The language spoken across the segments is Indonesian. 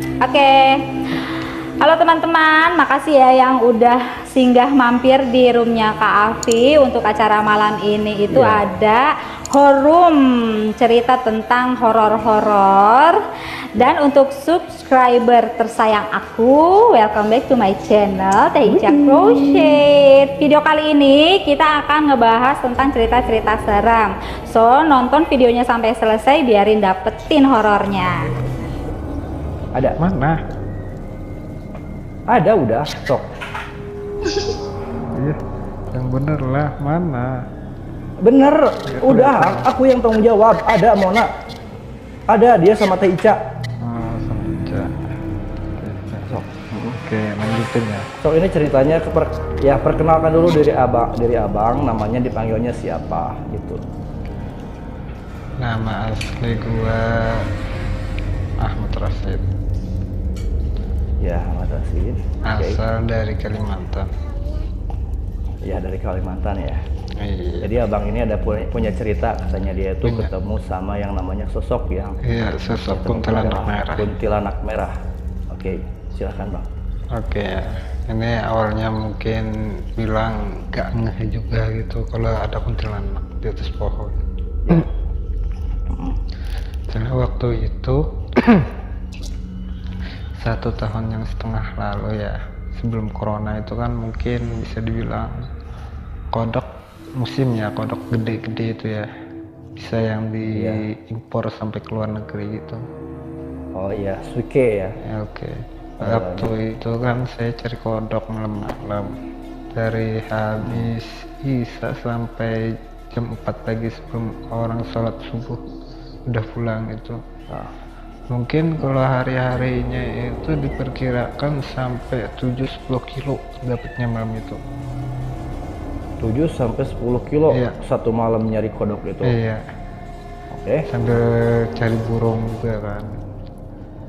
Oke. Halo teman-teman, makasih ya yang udah singgah mampir di roomnya Kak Alfi. Untuk acara malam ini itu ada Horum, cerita tentang horor-horor. Dan untuk subscriber tersayang aku, welcome back to my channel Teh Ica Crochet. Video kali ini kita akan ngebahas tentang cerita-cerita seram. So, nonton videonya sampai selesai biarin dapetin horornya. Ada mana? Ada udah, sok. Iya, yang bener lah, mana? Bener, udah. Aku yang tanggung jawab. Ada Mona. Ada dia sama Teh Ica. Oh, sama Ica. Sok. Oke, lanjutin ya. So ini ceritanya perkenalkan dulu dari abang, namanya dipanggilnya siapa gitu. Nama asli gua Ahmad Rashid. Ya, Ahmad Rashid. Asal dari Kalimantan. Ya, dari Kalimantan ya. Iya. Jadi abang ini ada punya cerita, katanya dia itu Punya. ketemu sama yang namanya sosok yang Iya, sosok kuntilanak merah. Kuntilanak merah. Oke, silakan bang. Oke, ini awalnya mungkin bilang gak ngeh juga gitu kalau ada kuntilanak di atas pohon. Karena waktu itu 1,5 tahun lalu ya, sebelum corona itu kan mungkin bisa dibilang kodok musimnya, kodok gede-gede itu ya, bisa yang diimpor sampai ke luar negeri gitu. Oh iya, suike ya. Ya, oke. Waktu itu kan saya cari kodok malam-malam dari habis Isya sampai jam 4 pagi sebelum orang sholat subuh udah pulang itu. Mungkin kalau hari-harinya itu diperkirakan sampai 7-10 kilo dapatnya malam itu. 7 sampai 10 kilo Iya. satu malam nyari kodok itu. Iya, Oke. sambil cari burung juga kan.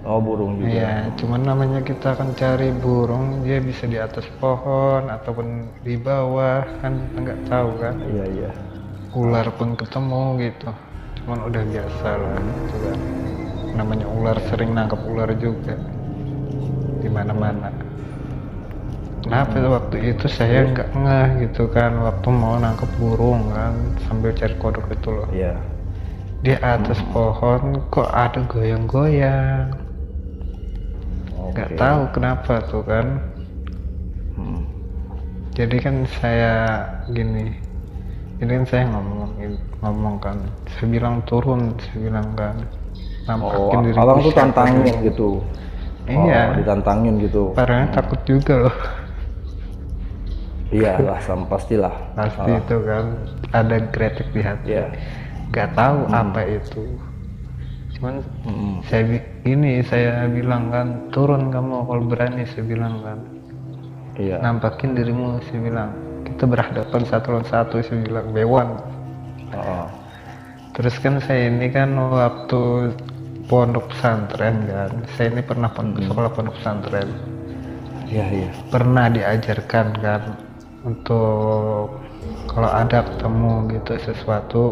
Oh, burung juga. Iya, cuman namanya kita akan cari burung, dia bisa di atas pohon ataupun di bawah, kan kita nggak tahu kan. Iya, iya. Ular pun ketemu gitu, cuman udah biasa lah gitu kan. Namanya ular, sering nangkap ular juga di mana-mana. Kenapa waktu itu saya nggak ngeh gitu kan, waktu mau nangkep burung kan sambil cari kodok itu loh. Iya. Di atas pohon kok ada goyang-goyang. Nggak Oke. tahu kenapa tuh kan. Jadi kan saya gini, ini kan saya ngomong kan, saya bilang turun, saya bilang kan, Oh, nampakin diri abang tuh siapa tantangin gitu. gitu. Iya. Oh, ditantangin gitu. Parahnya takut juga loh. Iya lah, pastilah. Pasti itu kan ada gretek di hati. Iya. Nggak tahu apa itu. Cuman saya bilang kan, turun kamu kalau berani, saya bilang kan. Iya. Nampakin dirimu, saya bilang. Kita berhadapan satu lawan satu, saya bilang, Bewan. Oh. Terus kan saya ini kan waktu pondok pesantren kan, saya ini pernah sekolah pondok pesantren. Iya, iya. Pernah diajarkan kan untuk kalau ada ketemu gitu sesuatu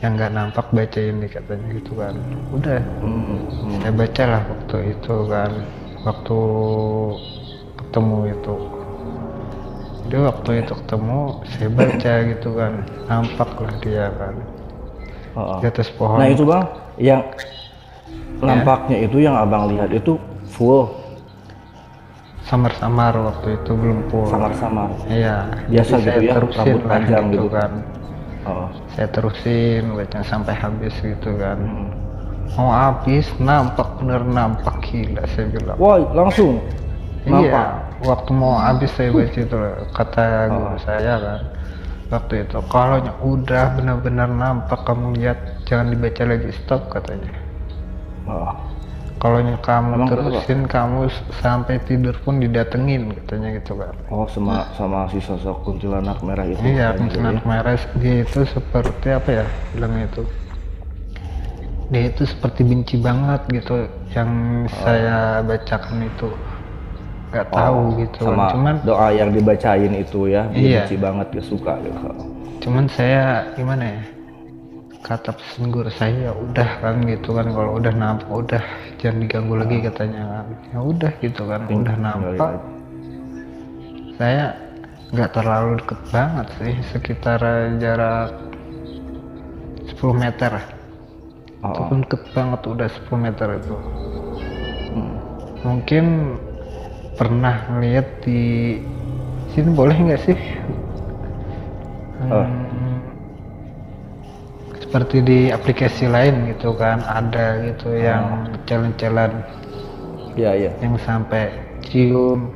yang nggak nampak, baca ini katanya gitu kan. Udah, saya bacalah waktu itu kan, waktu ketemu itu. Jadi waktu itu ketemu, saya baca gitu kan, nampaklah dia kan di atas pohon. Nah itu bang, yang nampaknya itu yang abang lihat itu full Samar-samar waktu itu, belum full. samar-samar. Iya, Biasa jadi gitu saya ya, terusin rambut lah panjang gitu. kan. Oh. Saya terusin baca sampai habis gitu kan. Mau habis, nampak, bener nampak, gila saya bilang. Wah, langsung nampak. Iya, waktu mau habis saya baca itu loh, kata guru saya kan waktu itu, kalau udah benar-benar nampak kamu lihat, jangan dibaca lagi, stop katanya. Oh. Kalau kamu Emang terusin, kamu sampai tidur pun didatengin katanya gitu kan. Oh, sama si sosok kuntilanak merah itu. Iya, katanya kuntilanak gitu ya. merah dia itu seperti apa ya bilangnya itu, dia itu seperti benci banget gitu yang saya bacakan itu, nggak tahu gitu Sama kan. Cuman doa yang dibacain itu ya, dia Iya. benci banget, gak suka gitu. cuman saya gimana ya, kata pesan guru saya, udah kan gitu kan, kalau udah nampak udah jangan diganggu lagi katanya kan. Ya udah gitu kan, udah nampak. Saya nggak terlalu deket banget sih, sekitar jarak 10 meter. Itu pun deket banget, udah 10 meter itu. Mungkin pernah ngeliat di sini, boleh nggak sih? Seperti di aplikasi lain gitu kan, ada gitu yang jalan-jalan yang sampai cium,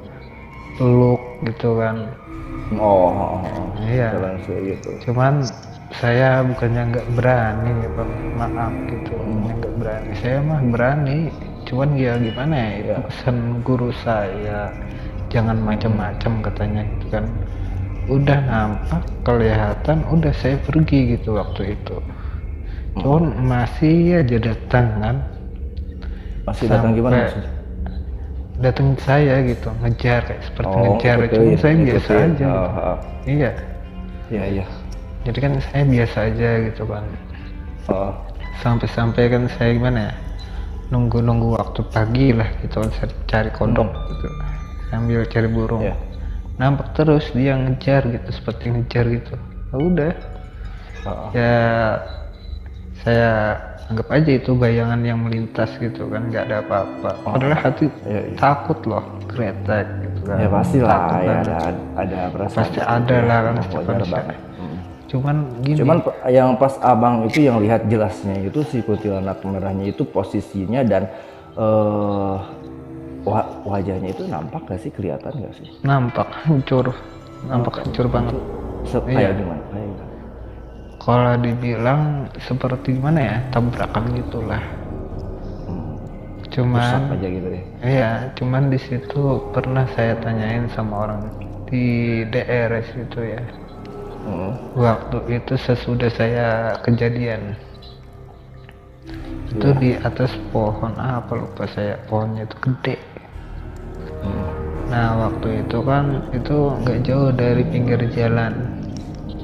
peluk gitu kan. Iya. Jalan kayak gitu. Cuman saya bukannya nggak berani ya Bang, maaf gitu, nggak berani. Saya mah berani, cuman ya gimana ya, itu pesan guru saya, jangan macam-macam katanya gitu kan. Udah nampak kelihatan, udah saya pergi gitu waktu itu. Cuman masih aja datang kan. Masih datang gimana maksudnya? Datang saya gitu, ngejar kayak seperti ngejar, cuman saya biasa aja. Iya. Iya. Jadi kan saya biasa aja gitu kan. Sampai-sampai kan saya gimana ya, nunggu waktu pagi lah gitu kan, saya cari kodok gitu, sambil cari burung. Nampak terus dia ngejar gitu, seperti ngejar gitu. Ya udah, ya saya anggap aja itu bayangan yang melintas gitu kan, nggak ada apa-apa. Padahal hati takut loh, kretek gitu kan. Ya pastilah, ya ada perasaan. Pasti ada lah kan setiap manusia. Cuman gini. Cuman yang pas abang itu yang lihat jelasnya itu si kuntilanak merahnya itu posisinya dan wajahnya itu nampak gak sih, kelihatan gak sih? Nampak hancur banget. Kayak gimana? Kalau dibilang seperti gimana ya, tabrakan gitulah. Cuman aja gitu deh. Iya, cuman di situ pernah saya tanyain sama orang di DRS itu ya. Waktu itu sesudah saya kejadian itu di atas pohon apa lupa saya, pohonnya itu gede. Nah waktu itu kan itu nggak jauh dari pinggir jalan,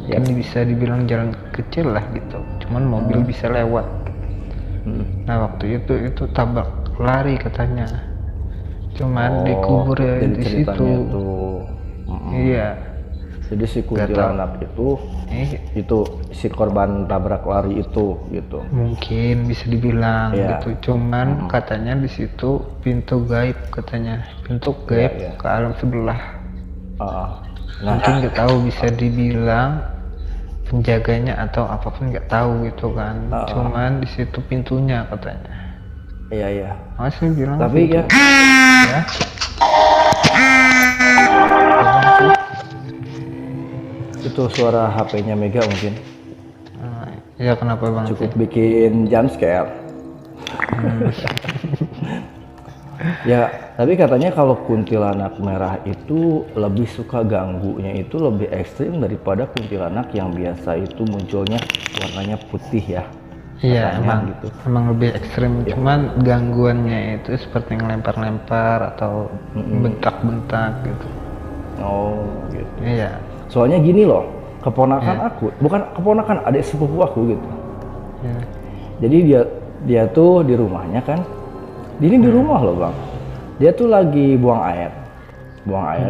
kan bisa dibilang jalan kecil lah gitu, cuman mobil bisa lewat. Nah waktu itu tabrak lari katanya, cuman dikubur di situ. Iya. Jadi si kuntilanak itu si korban tabrak lari itu gitu. Mungkin bisa dibilang gitu. Cuman katanya di situ pintu gaib katanya, pintu gaib ke alam sebelah. Mungkin nggak tahu, bisa dibilang penjaganya atau apapun nggak tahu gitu kan. Cuman di situ pintunya katanya. Iya. Masih bilang. Tapi ya. Itu suara HP-nya Mega mungkin. Ya kenapa bang? Cukup bikin jump scare. Ya, tapi katanya kalau kuntilanak merah itu lebih suka ganggunya itu lebih ekstrim daripada kuntilanak yang biasa itu munculnya warnanya putih ya. Iya emang lebih ekstrim. Cuman gangguannya itu seperti ngelempar-lempar atau bentak-bentak gitu. Oh gitu. Iya. Soalnya gini loh, keponakan aku, bukan keponakan, adik sepupu aku gitu. Jadi dia tuh di rumahnya kan, ini di rumah loh bang. Dia tuh lagi buang air.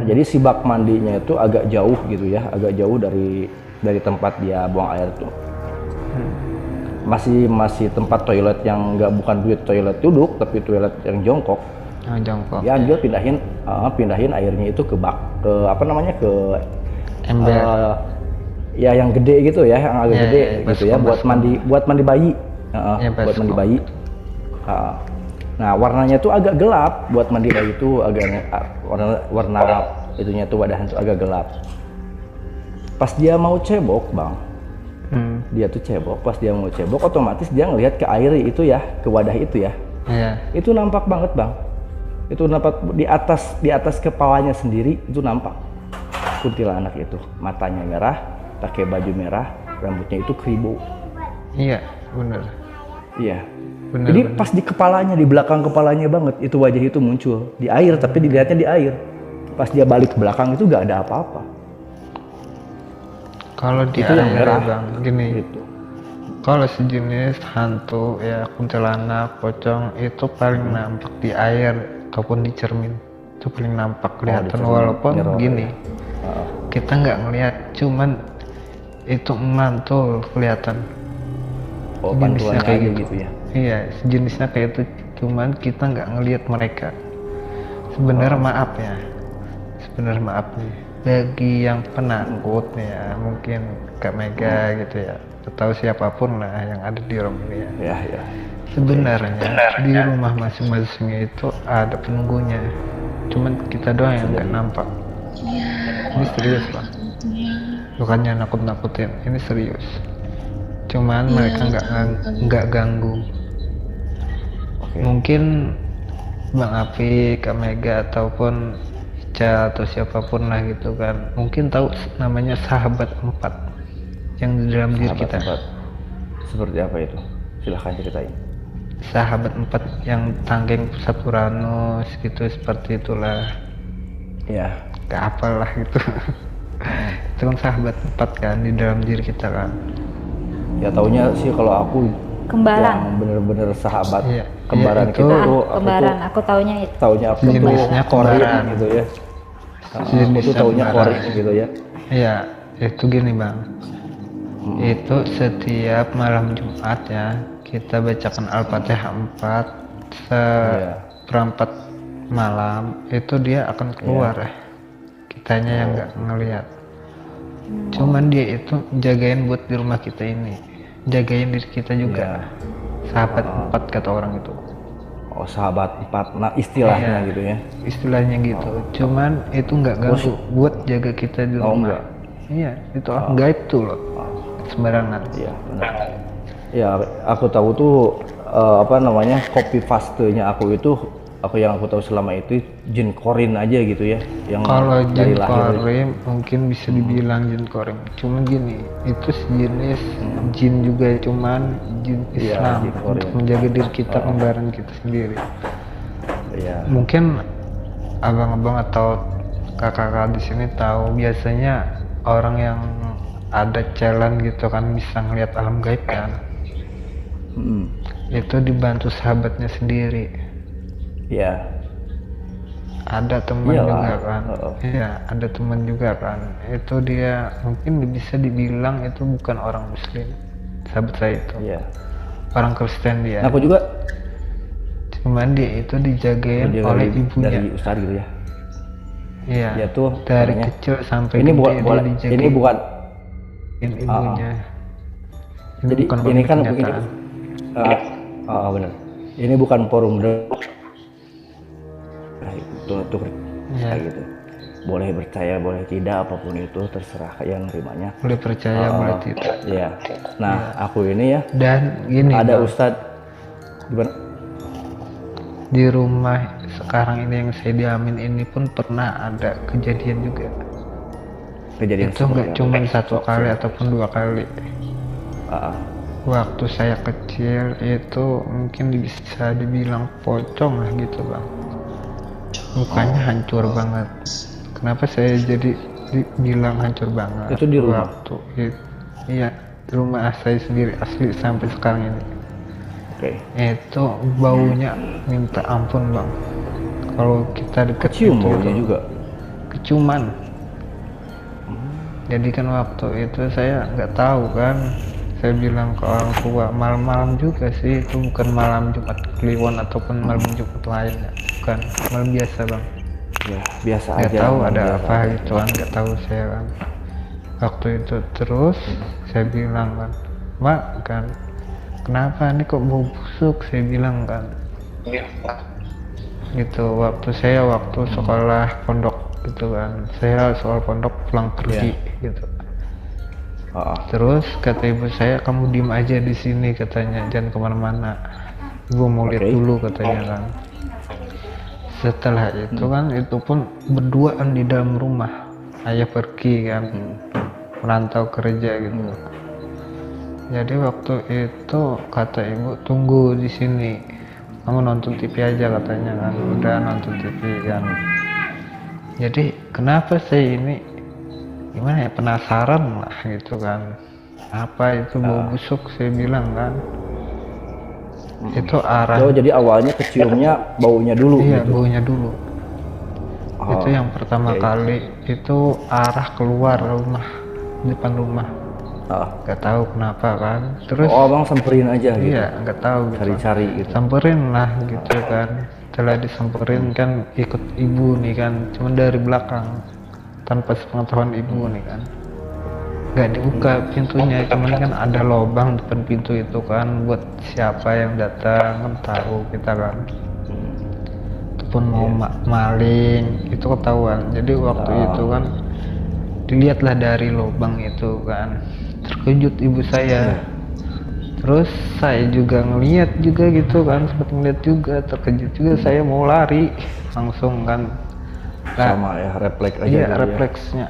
Jadi si bak mandinya itu agak jauh gitu ya, agak jauh dari tempat dia buang air tuh. Masih tempat toilet yang bukan toilet duduk, tapi toilet yang jongkok. Jongkok. Dia ambil pindahin airnya itu ke bak, ke ember. Ya yang gede gitu ya, yang agak gede gitu ya, buat mandi bayi. Buat mandi bayi. Nah warnanya tuh agak gelap, buat mandi bayi itu agak warna itunya tuh wadahnya tuh agak gelap. Pas dia mau cebok bang, pas dia mau cebok otomatis dia ngelihat ke air itu ya, ke wadah itu ya. Itu nampak banget bang. Itu nampak di atas kepalanya sendiri itu nampak kuntilanak itu, matanya merah, pakai baju merah, rambutnya itu keribu. Iya bener. Iya. Jadi pas di kepalanya, di belakang kepalanya banget itu wajah itu muncul di air, tapi dilihatnya di air. Pas dia balik ke belakang itu nggak ada apa-apa. Kalau di itu air yang merah bang, gini. Gitu. Kalau sejenis hantu ya kuntilanak, pocong itu paling nampak di air ataupun di cermin, itu paling nampak kelihatan. cermin. Walaupun Mirror, gini ya. kita nggak ngelihat, cuman itu mantul kelihatan. Oh, Jenisnya bantuannya kayak aja gitu. gitu ya. Iya, sejenisnya kayak itu, cuman kita nggak ngelihat mereka. Sebenarnya maaf ya, sebenarnya maaf nih bagi yang penakut ya, mungkin Kak Mega gitu ya, atau siapapun lah yang ada di room ini ya. Ya, ya. Sebenarnya di rumah masing-masing itu ada penunggunya, cuman kita doang yang nggak nampak. Ini serius lah, bukannya nakut-nakutin, ini serius. Cuman mereka nggak ganggu. Oke. Mungkin Bang Api, Kak Mega ataupun Ica atau siapapun lah gitu kan, mungkin tahu namanya sahabat 4 yang di dalam diri kita. Sahabat. Seperti apa itu? Silahkan ceritain. Sahabat 4 yang Tanggeng Pusat Uranus gitu, seperti itulah. Ya. Gak apalah gitu. Itu kan sahabat 4 kan di dalam diri kita kan. Ya taunya sih kalau aku Kembaran. yang bener-bener sahabat. Iya. Kembaran Iya, itu. kita Ah, tuh kembaran, aku taunya itu. taunya aku tuh Jenisnya korin kembaran. gitu ya. Aku tuh Jenisnya taunya kembaran. korin gitu ya. Iya, itu gini Bang. Itu setiap malam Jumat ya, kita bacakan Al-Fatihah 4 seperempat malam, itu dia akan keluar ya. Kitanya yang nggak ngelihat. Cuman dia itu jagain buat di rumah kita ini, jagain diri kita juga. Sahabat 4 kata orang itu. Oh, sahabat 4. Nah, istilahnya Iya. gitu ya. Istilahnya gitu. Cuman itu nggak ganggu buat jaga kita di Oh, rumah. enggak. Iya, itu orang gaib tuh loh. Sembarangan. Iya, benar. Ya, aku tahu tuh apa namanya? Copy paste-nya aku itu yang aku tahu selama itu jin korin aja gitu ya, yang Kalau dari jin lahir. korim mungkin bisa dibilang jin korim. Cuman gini, itu sejenis jin juga, cuman jin Iya, Islam jin korim. untuk menjaga diri kita, kembaran kita sendiri. Iya. Mungkin abang-abang atau kakak-kakak di sini tahu, biasanya orang yang ada challenge gitu kan bisa ngelihat alam gaib kan. Itu dibantu sahabatnya sendiri. Iya. Ada teman Iyalah. juga kan. Iya, ada teman juga kan. Itu dia mungkin bisa dibilang itu bukan orang muslim. Sahabat saya itu. Iya. Orang Kristen dia. Nah, aku juga Cuman dia itu dijagain dia oleh dari ibunya. Ustadz gitu ya. Iya. Dia tuh Dari namanya- kecil sampai ini gede bukan dia dijagain ini bukan ibunya. jadi bukan ini kan kenyataan. benar. Ini bukan forum tuh Iya. kayak gitu. Boleh percaya, boleh tidak, apapun itu terserah yang nerimanya. Boleh percaya, boleh tidak. Iya. Nah, aku ini ya Dan gini, ada Bang, Ustadz gimana? di rumah sekarang ini yang saya diamin ini pun pernah ada kejadian juga. Kejadian Itu nggak seperti cuma apa? satu kali ataupun 2 kali. Ah, Waktu saya kecil itu mungkin bisa dibilang pocong lah gitu Bang. Mukanya hancur banget. Kenapa saya jadi dibilang hancur banget? Itu di rumah? Iya, di rumah saya sendiri asli sampai sekarang ini. Oke. Itu baunya minta ampun Bang. Kalau kita deket Kecium itu, baunya juga. keciuman. Jadi kan waktu itu saya nggak tahu kan, saya bilang ke orang tua, malam-malam juga sih, itu bukan malam Jumat Kliwon ataupun malam Jumat lainnya, bukan malam biasa Bang. Ya, biasa Nggak aja. tahu Bang, ada biasa apa aja. gitu kan, nggak tahu saya kan. Waktu itu terus saya bilang kan, Mak kan, kenapa nih kok bau busuk? Saya bilang kan. Gitu, waktu sekolah pondok gitu kan, saya soal pondok pulang pergi gitu. Terus kata ibu saya, kamu diem aja di sini katanya, jangan kemana-mana, ibu mau lihat dulu katanya kan. Setelah itu kan, itu pun berduaan di dalam rumah, ayah pergi kan, merantau kerja gitu. Jadi waktu itu kata ibu, tunggu di sini, kamu nonton TV aja katanya kan. Udah nonton TV kan. Jadi kenapa saya ini gimana ya, penasaran lah gitu kan. apa itu bau busuk, saya bilang kan. Itu arah. Oh, jadi awalnya keciumnya baunya dulu. Iya, gitu. baunya dulu. Itu yang pertama kali itu arah keluar rumah, depan rumah. Gak tahu kenapa kan. Terus abang samperin aja gitu. Iya, nggak tahu gitu. Cari-cari gitu. Samperin lah gitu kan. Setelah disamperin kan ikut ibu nih kan, cuman dari belakang tanpa sepengetahuan ibu nih kan. Nggak dibuka pintunya, cuman kan ada lubang depan pintu itu kan, buat siapa yang datang kan tahu kita kan. Pun mau maling itu ketahuan. Jadi waktu itu kan dilihatlah dari lubang itu kan, terkejut ibu saya. Terus saya juga ngeliat juga gitu kan, sempat ngeliat juga, terkejut juga. Saya mau lari langsung kan. Sama ya, refleks aja. Iya, refleksnya.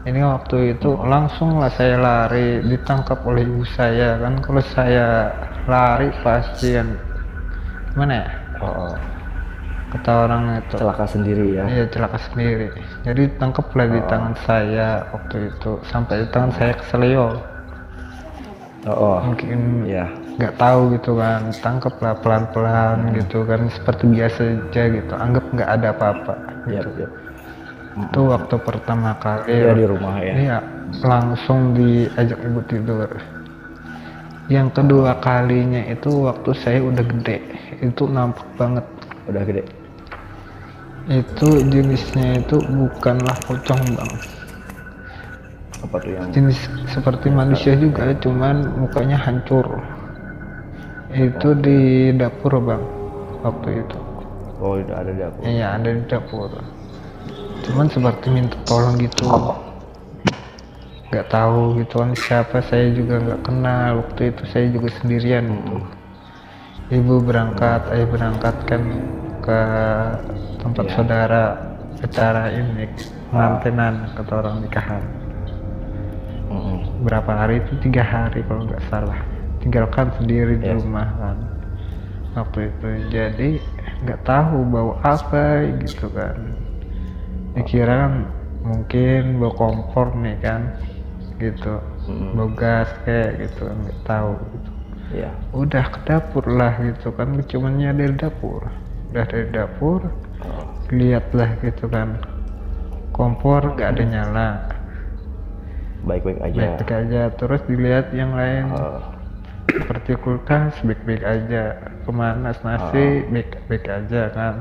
Ini waktu itu langsung lah saya lari, ditangkap oleh ibu saya kan. Kalau saya lari pasti kan gimana ya? Kata orang itu celaka sendiri ya. Iya, celaka sendiri. Jadi tangkaplah di tangan saya waktu itu, sampai di tangan saya keselio. Mungkin ya nggak tahu gitu kan, tangkaplah pelan-pelan gitu kan, seperti biasa aja gitu, anggap nggak ada apa-apa gitu. Itu waktu pertama kali di rumah ya. Iya, langsung diajak ibu tidur. Yang kedua kalinya itu waktu saya udah gede, itu nampak banget. Udah gede. Itu jenisnya itu bukanlah pocong bang. Apa tuh yang jenis seperti manusia juga, cuman mukanya hancur. Itu di dapur bang waktu itu. Oh, udah ada di dapur. Iya, ada di dapur. Cuman seperti minta tolong gitu. Nggak tahu gitu kan siapa, saya juga nggak kenal. Waktu itu saya juga sendirian gitu. Ibu berangkat, ayah berangkat kan ke tempat saudara acara ini, pengantinan kata orang nikahan. Berapa hari itu, 3 hari kalau nggak salah, tinggalkan sendiri di rumah kan waktu itu. Jadi nggak tahu bau apa gitu kan, dikira kan mungkin bau kompor nih kan gitu, bau gas kayak gitu, nggak tahu gitu. Udah ke dapur lah gitu kan, cumannya dari dapur. Udah dari dapur lihatlah gitu kan, kompor nggak ada nyala, baik-baik aja. Terus dilihat yang lain seperti kulkas baik-baik aja, pemanas nasi baik-baik aja kan.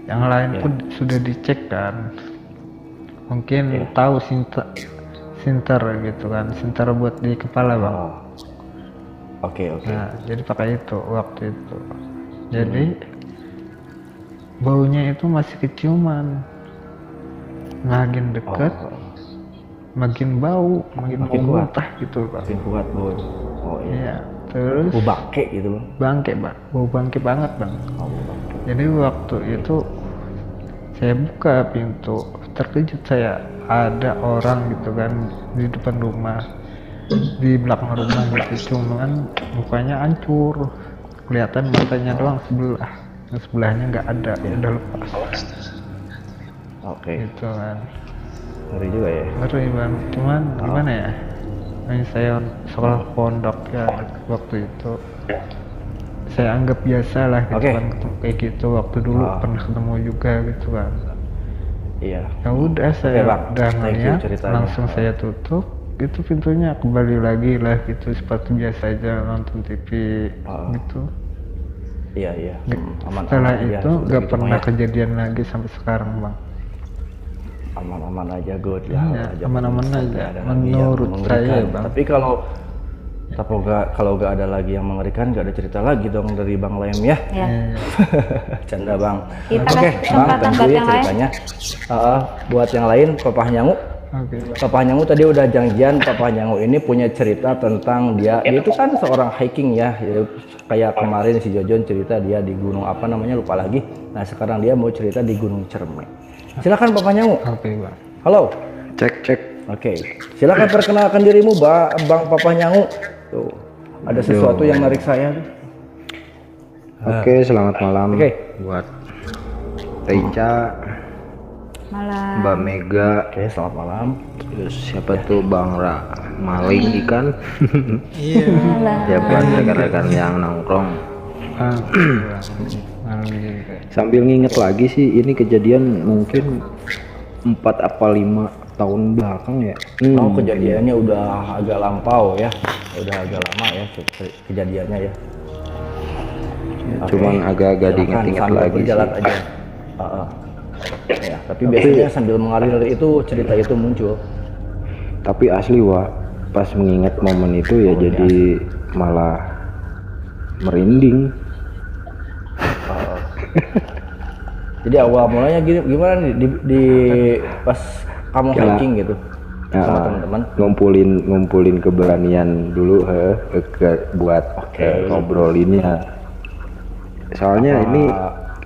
Yang lain pun sudah dicek kan, mungkin tahu sinter gitu kan, sinter buat di kepala bang. Oke. Nah, jadi pakai itu waktu itu. Jadi baunya itu masih keciuman, makin dekat makin bau, makin kuat gitu pak. Makin kuat bau. Oh iya. Terus bau bangke gitu loh. Bangke bang, bau bangke banget bang. Jadi waktu itu saya buka pintu, terkejut saya, ada orang gitu kan di depan rumah, di belakang rumah gitu, cuman mukanya hancur, kelihatan matanya doang sebelah, yang sebelahnya nggak ada, udah lepas. Gitu kan. Ngeri juga ya. Ngeri bang, cuman gimana ya, ini saya sekolah pondok ya waktu itu, saya anggap biasa lah gitu kan, ketemu kayak gitu waktu dulu pernah ketemu juga gitu kan. Iya. Ya udah, saya udah ngeliat, langsung saya tutup itu pintunya, kembali lagi lah gitu seperti biasa aja nonton TV gitu. Iya. Setelah itu nggak pernah kejadian lagi sampai sekarang bang. Aman-aman aja, good ya. Aman-aman aja menurut saya bang. Tapi kalau nggak ada lagi yang mengerikan, nggak ada cerita lagi dong dari Bang Lem ya. Canda bang. Oke bang, thank you ya ceritanya. Buat yang lain, Papa Nyangu. Papa Nyangu tadi udah janjian. Papa Nyangu ini punya cerita tentang dia itu kan seorang hiking ya. Kayak kemarin si Jojon cerita dia di gunung apa namanya, lupa lagi. Nah sekarang dia mau cerita di Gunung Cerme. Silakan Papa Nyangu. Bang. Halo. Cek. Oke. Silakan perkenalkan dirimu, Bang Papa Nyangu. Tuh, ada sesuatu yang menarik saya. Oke, selamat malam buat Reica, malam. Mbak Mega. Oke, selamat malam. Terus siapa tuh Bang Ra? maling ikan. Iya. Ya buat rekan-rekan yang nongkrong. Sambil nginget lagi sih, ini kejadian mungkin 4 apa 5 tahun belakang ya. Oh, kejadiannya udah agak lampau ya, udah agak lama ya kejadiannya ya. Cuman agak-agak diinget-inget lagi sih. Aja. Ya, tapi biasanya sambil mengalir itu cerita itu muncul. Tapi asli Wak, pas mengingat momen itu ya jadi malah merinding. Jadi awal mulanya gimana nih di pas kamu hiking gitu sama teman-teman? Ngumpulin keberanian dulu buat ngobrolinnya. Soalnya ini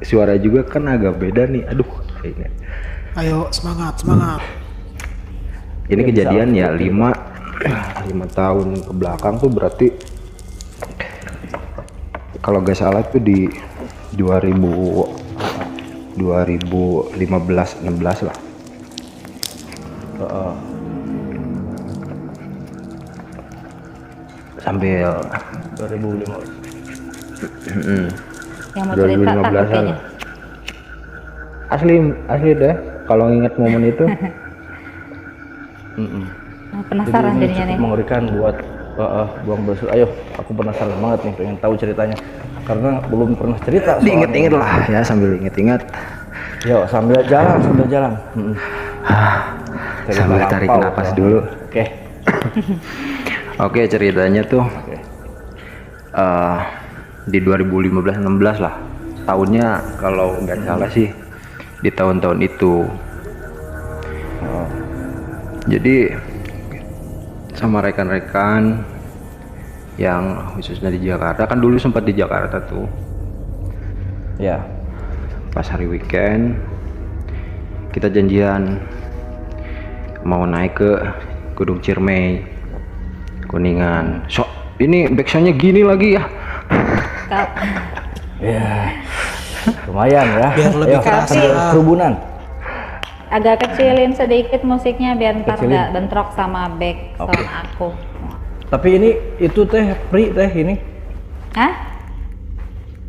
suara juga kan agak beda nih. Aduh, Ayo semangat. Ini kejadian ya 5 tahun ke belakang tuh, berarti kalau gak salah tuh di 2015-16 lah. Sambil 2015. Yang mau cerita tak kopinya? Asli deh kalau inget momen itu. Nah, penasaran Jadi ini jadinya nih. cukup mengerikan buat buang bersul. Ayo, aku penasaran banget nih, pengen tahu ceritanya karena belum pernah cerita. Diinget-inget lah ya, sambil inget-inget. Yo, sambil jalan. Sambil tarik napas dulu. Oke. Oke, ceritanya tuh di 2015-16 lah. Tahunnya kalau nggak salah sih di tahun-tahun itu. Jadi sama rekan-rekan yang khususnya di Jakarta, kan dulu sempat di Jakarta tuh. Ya. Pas hari weekend kita janjian mau naik ke Gunung Ciremai, Kuningan. Ini backsoundnya gini lagi ya. Ya. Lumayan ya. Biar lebih keras. Kerubunan. Agak kecilin sedikit musiknya biar ntar nggak bentrok sama back sound aku. Tapi ini itu teh free teh ini. Hah?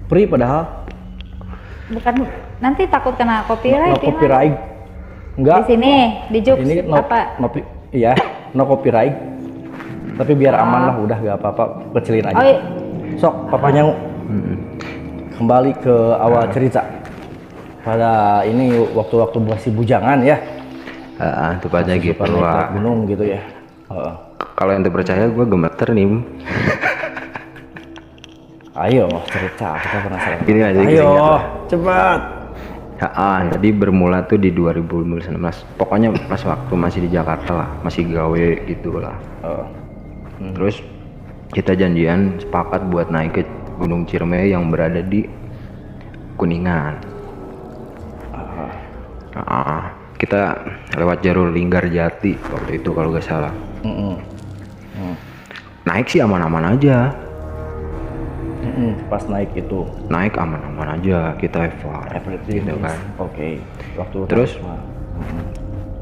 Free padahal. Bukan, nanti takut kena copyright. No copyright. Enggak. Di sini, di Jux Ini apa? Iya, no copyright. Tapi biar aman lah, udah gak apa-apa, kecilin aja. Oh, iya. Sok, papanya kembali ke awal cerita. Pada ini waktu-waktu masih bujangan ya. Tepatnya gitu Pak. Gunung gitu ya. Kalau yang percaya gue gemeter nih. Ayo cerita, kita penasaran. Gini aja, ayo, cepat. Tadi bermula tuh di 2019. Pokoknya pas waktu masih di Jakarta lah, masih gawe gitu lah. Terus kita janjian sepakat buat naik ke Gunung Ciremai yang berada di Kuningan. Kita lewat jalur Linggarjati waktu itu kalau gak salah. Naik sih aman-aman aja. Pas naik itu. Naik aman-aman aja, kita gitu kan. Oke. Waktu terus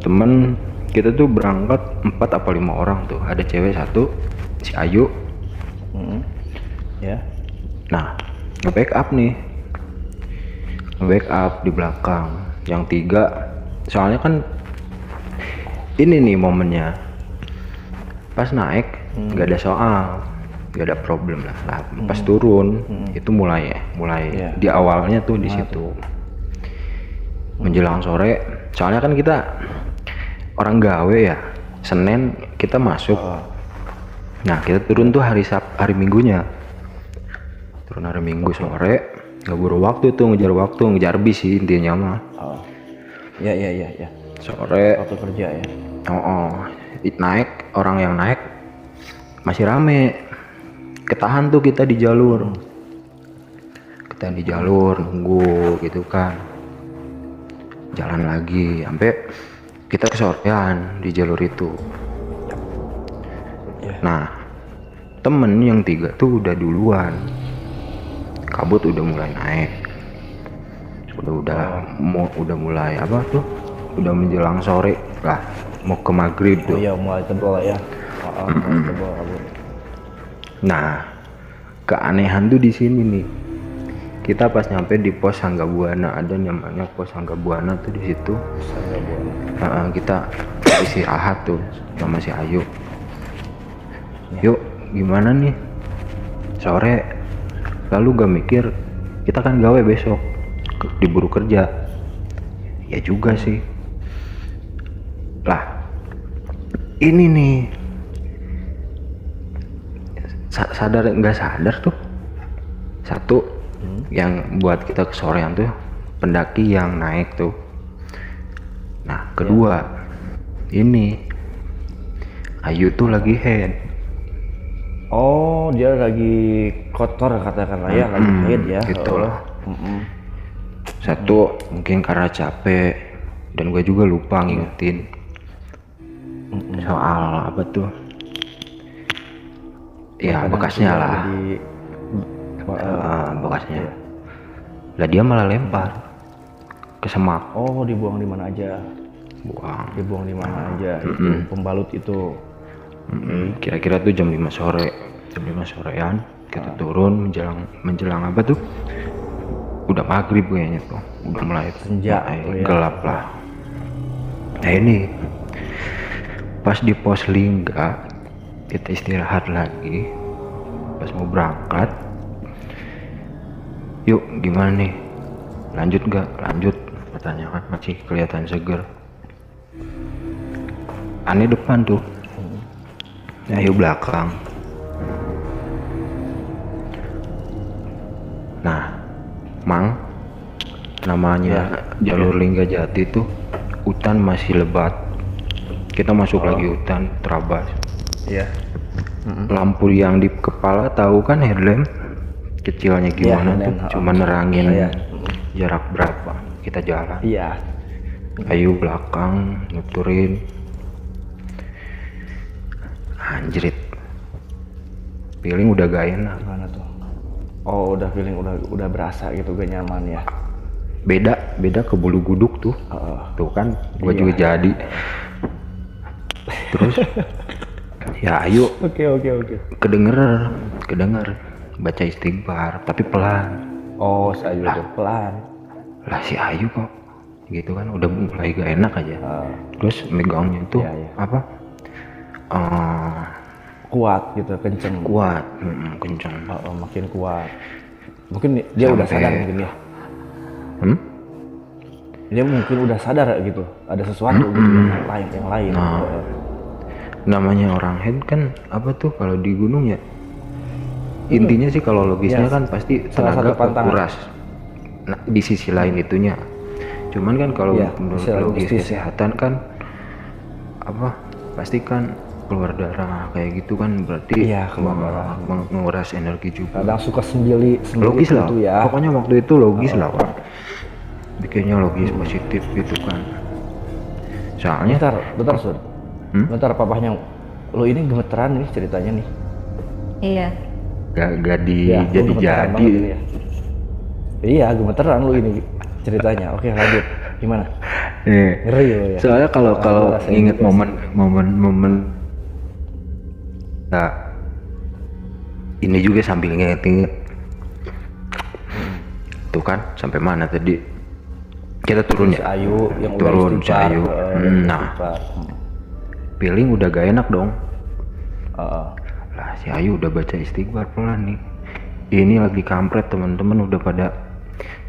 temen kita tuh berangkat 4 apa 5 orang tuh. Ada cewek 1, si Ayu. Ya. Nah, nge-backup nih. Nge-backup di belakang. Yang 3, soalnya kan ini nih momennya. Pas naik nggak ada soal, nggak ada problem lah. Pas turun itu mulai di awalnya tuh di situ. Menjelang sore, soalnya kan kita orang gawe ya. Senin kita masuk. Nah, kita turun tuh hari Minggunya. Turun hari Minggu sore, nggak buru waktu tuh, ngejar bis sih intinya mah. Ya. Sore waktu kerja ya. Naik, orang yang naik masih rame. Ketahan tuh kita di jalur. Nunggu gitu kan. Jalan lagi sampai kita kesorean di jalur itu. Nah, temen yang 3 tuh udah duluan. Kabut udah mulai naik. Udah mulai apa tuh? Udah menjelang sore lah, mau ke maghrib tuh. Iya, mulai tebal ya. Bawa kabur. Nah, keanehan tuh di sini nih. Kita pas nyampe di pos Sangga Buana, ada namanya pos Sangga Buana tuh di situ. Sangga Buana. Kita istirahat tuh sama si Ayu. Yuk, gimana nih? Sore. Lalu gak mikir, kita kan gawe besok, diburu kerja. Ya juga sih. Lah, ini nih. Sadar nggak sadar tuh. Satu, yang buat kita kesorean tuh pendaki yang naik tuh. Nah, kedua, ini Ayu tuh lagi head. Oh, dia lagi kotor katakanlah ya, lagi head ya. Gitu loh. Satu, mungkin karena capek, dan gue juga lupa ngingetin soal apa tuh. Ya, bekasnya lah. Bekasnya. Lah dia malah lempar ke semak. Oh, dibuang di mana aja? Dibuang di mana aja? Itu pembalut itu. Kira-kira tuh jam 5 sore. Jam 5 sorean kita turun menjelang apa tuh? Udah maghrib kayaknya tuh. Udah mulai senja, gelap lah. Nah ini pas di pos Lingga kita istirahat lagi. Pas mau berangkat, yuk gimana nih? Lanjut gak? Lanjut, katanya kan masih kelihatan seger. Aneh depan tuh, Ayu belakang. Nah, Mang, namanya jalur Lingga Jati tuh hutan masih lebat. Kita masuk lagi hutan terabas. Iya. Lampu yang di kepala tahu kan headlamp kecilnya gimana tuh, cuma nerangin jarak berapa kita jalan. Iya. Ayu belakang nuturin. Anjrit, feeling udah gak enak. Mana tuh? Oh, udah feeling udah berasa gitu, gak nyaman ya. Beda ke Bulu Guduk tuh. Tuh kan gua juga jadi. Terus ya Ayu Oke. kedenger baca istighfar tapi pelan. Oh, si Ayu tuh pelan. Lah si Ayu kok gitu kan udah mulai gak enak aja. Terus megangnya tuh apa kuat gitu, kenceng. kuat, kenceng. Makin kuat. Mungkin dia udah sadar mungkin ya. Dia mungkin udah sadar gitu, ada sesuatu gitu yang lain. Namanya orang head kan apa tuh kalau di gunung ya, intinya sih kalau logisnya kan pasti salah satu tenaga pantangan. kuras. Nah, di sisi lain itunya, cuman kan kalau menurut logis kesehatan kan apa pasti kan keluar darah kayak gitu kan, berarti keluar darah, menguras energi juga. Kadang suka sendiri logis lah gitu ya. Pokoknya waktu itu logis lah Pak. Bikinnya logis positif gitu kan. Soalnya bentar Sur. Bentar, papahnya lo ini gemeteran nih ceritanya nih. Iya. Gak jadi. Ya. Iya, gemeteran lo ini ceritanya. Oke, lanjut. Gimana? Ngeri lo ya. Soalnya kalau inget momen nah, ini juga sambil inget tuh kan sampai mana tadi kita turun ya? Ayu yang turun si Ayu. Nah, feeling udah gak enak dong. Lah si Ayu udah baca istighfar pelan nih. Ini lagi kampret, teman-teman udah pada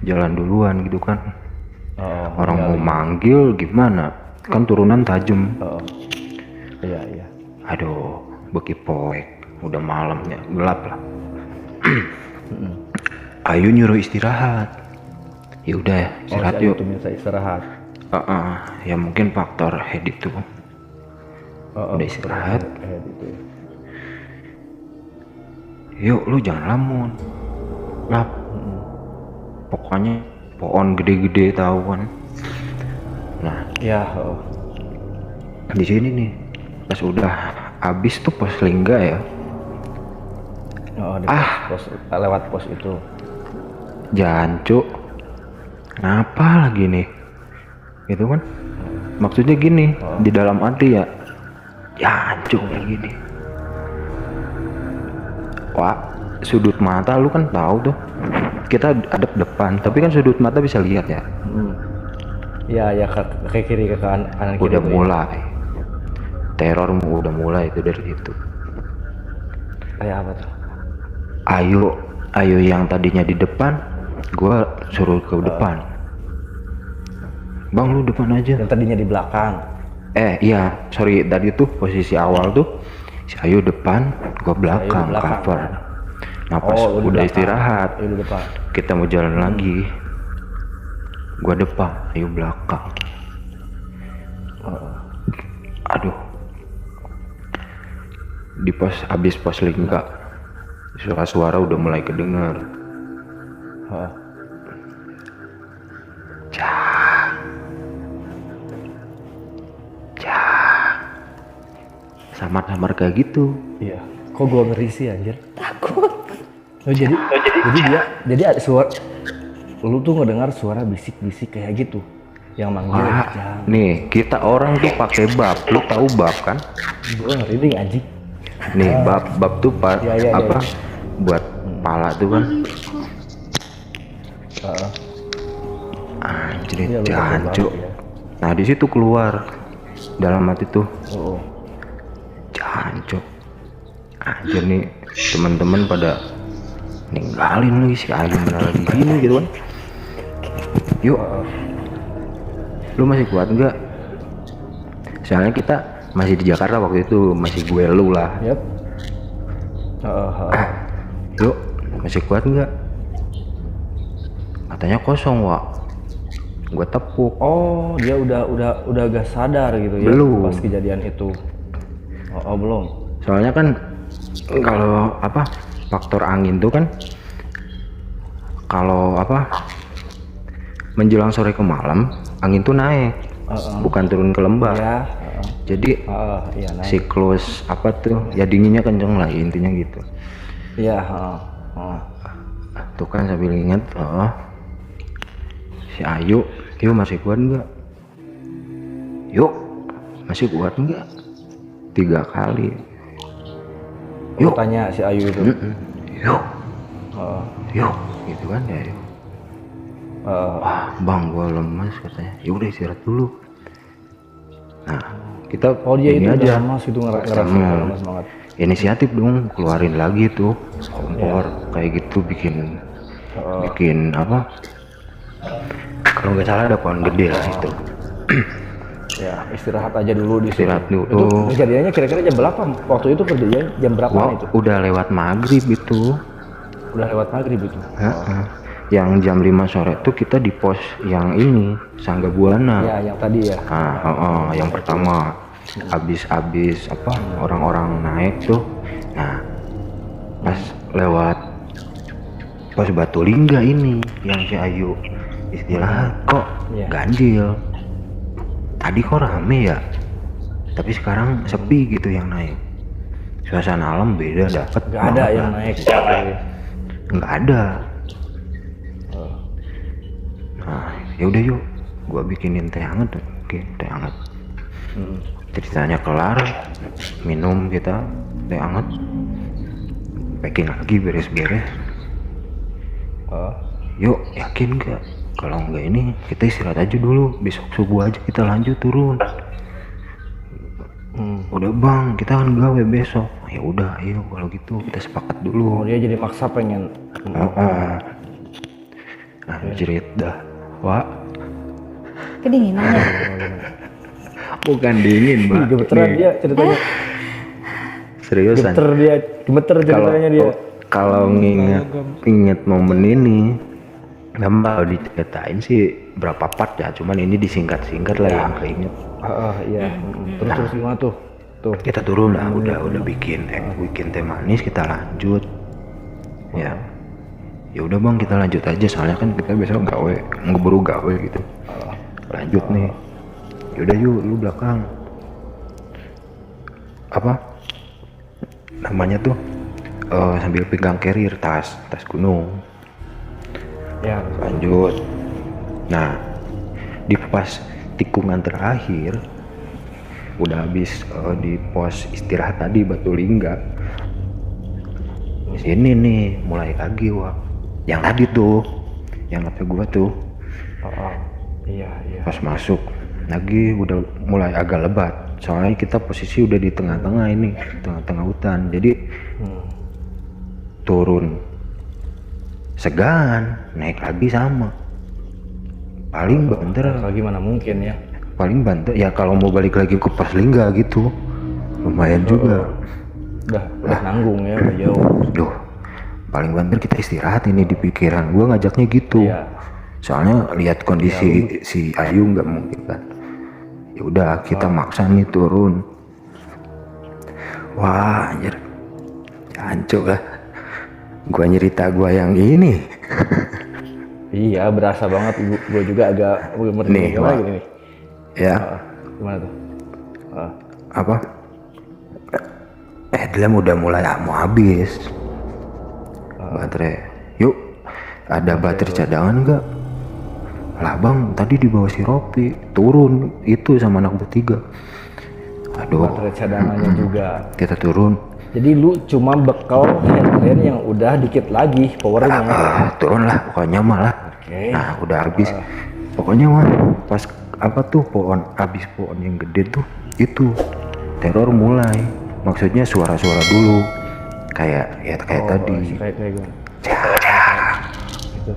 jalan duluan gitu kan. Orang mau manggil gimana? Kan turunan tajam. Iya. Aduh, beki poek. Udah malamnya, gelap lah. Ayu nyuruh istirahat. Ya udah ya, istirahat yuk. Minta istirahat. Ya mungkin faktor head itu. Udah istirahat. Yuk lu jangan lamun. Lap. Pokoknya pohon gede-gede tahu kan. Nah, ya. Di sini nih. Pas udah habis tuh pos Lingga ya. Lewat pos itu. Jancuk. Kenapa lagi nih? Gitu kan? Maksudnya gini, di dalam hati ya. Jancuk lagi nih. Pak, sudut mata lu kan tahu tuh, kita hadap depan, tapi kan sudut mata bisa lihat ya. Ya ke kiri ke kanan kiri. Udah mulai teror, udah mulai itu dari situ. Kayak apa tuh? Ayo yang tadinya di depan, gua suruh ke depan. Bang lu depan aja. Yang tadinya di belakang. Iya, sorry, tadi tuh posisi awal tuh si Ayu depan, gua belakang, cover. Nah pas udah istirahat, depan. kita mau jalan lagi, gua depan, Ayu belakang. Aduh, di habis pos lingga, suara udah mulai kedengar. Samar-samar kayak gitu. Iya. Kok gua ngeri sih anjir? Takut. Jadi ada suara, lu tuh ngedengar suara bisik-bisik kayak gitu yang manggil. Nih kita orang tuh pakai bab, lu tahu bab kan? Gua ngerinding anjing. Nih bab tuh buat pala tuh kan. Anjir, jancuk. Nah di situ keluar dalam hati tuh. Jancuk. Anjir nih teman-teman pada ninggalin lagi si Ayu bener lagi gini gitu kan. Yuk, lu masih kuat nggak? Soalnya kita masih di Jakarta waktu itu, masih gue lu lah. Yep. Yuk, masih kuat nggak? Katanya kosong, Wak. Gue tepuk. Oh, dia udah gak sadar gitu ya Belum. pas kejadian itu. Belum. Soalnya kan kalau faktor angin tuh kan kalau menjelang sore ke malam angin tuh naik, bukan turun ke lembah. Ya. Jadi Iya, naik. siklus ya dinginnya kenceng lah intinya gitu. Iya. Tuh kan sambil inget, si Ayu, yuk masih kuat nggak? Yuk masih kuat nggak? 3 kali. Yuk tanya si Ayu itu. Yuk gitu kan ya. Bang gua lemas katanya. Ya udah istirahat dulu. Nah kita Dia ini itu aja lemas itu ngerasa lemas banget. inisiatif dong, keluarin lagi tuh kompor kayak gitu, bikin kalau nggak salah ada pohon gede lah itu. Ya istirahat aja dulu di Istirahat situ. dulu. Itu kejadiannya kira-kira jam berapa? Waktu itu kerjanya jam berapa itu? Udah lewat maghrib itu. Udah lewat maghrib itu. Yang jam 5 sore tuh kita di pos yang ini Sangga Buana. Ya yang tadi ya. Yang pertama habis orang-orang naik tuh. Nah pas lewat pos Batu Lingga ini yang si Ayu istirahat kok ganjil. Tadi kok rame ya, tapi sekarang sepi gitu yang naik. Suasana alam beda dapet. Gak ada yang naik. Nggak ada. Nah ya udah yuk, gua bikinin teh hangat. Oke, teh hangat. Ceritanya kelar, minum kita teh hangat, packing lagi beres-beres. Yuk yakin nggak? Kalau nggak ini kita istirahat aja dulu, besok subuh aja kita lanjut turun. Udah bang, kita kan gawe besok. Ya udah, ayo kalau gitu kita sepakat dulu. Dia jadi maksa pengen. Anjrit dah, Wak. Kedinginan ya? Bukan dingin, Mbak. Gemeteran dia ceritanya. Seriusan. Gemeter ceritanya dia. Kalau inget momen ini, nggak mau diceritain sih berapa part ya, cuman ini disingkat-singkat lah yang keinget. Iya. Terus gimana tuh? Tuh. Kita turun lah, udah bikin teh manis, kita lanjut. Ya udah bang, kita lanjut aja, soalnya kan kita besok ngeburu gawe gitu. Lanjut nih. Yaudah yuk, lu belakang. Namanya tuh sambil pegang carrier, tas gunung. Ya lanjut. Nah di pas tikungan terakhir udah habis di pos istirahat tadi Batu Lingga. Sini nih mulai lagi Wak. Yang tadi tuh, yang kata gua tuh. Iya. Pas masuk lagi udah mulai agak lebat. Soalnya kita posisi udah di tengah-tengah ini, tengah-tengah hutan. Jadi turun segan, naik lagi sama. Paling banter. Lagi mana mungkin ya? Paling banter ya kalau mau balik lagi ke Perslingga gitu. Lumayan juga. Udah nanggung ya, udah jauh. Duh, paling banter kita istirahat ini di pikiran. Gua ngajaknya gitu. Iya. Soalnya lihat kondisi si Ayu nggak mungkin kan. Ya udah kita maksa nih turun. Wah anjir, hancur lah. Gua nyerita gua yang ini. Iya, berasa banget. Gua juga agak Nih, Wak. lagi nih. Ya. Gimana tuh? Apa? Dalam udah mulai mau habis. Baterai. Yuk, ada baterai cadangan nggak? Lah bang, tadi di bawah si Ropi turun itu sama anak bertiga. Aduh. Baterai cadangannya juga. Kita turun. Jadi lu cuma bekal headlamp yang udah dikit lagi powernya. Turun lah, pokoknya malah. Oke. Nah, udah habis. Pokoknya mah pas apa tuh habis pohon yang gede tuh itu teror mulai. Maksudnya suara-suara dulu. Kayak tadi. Kayak gimana? Ya, Gitu.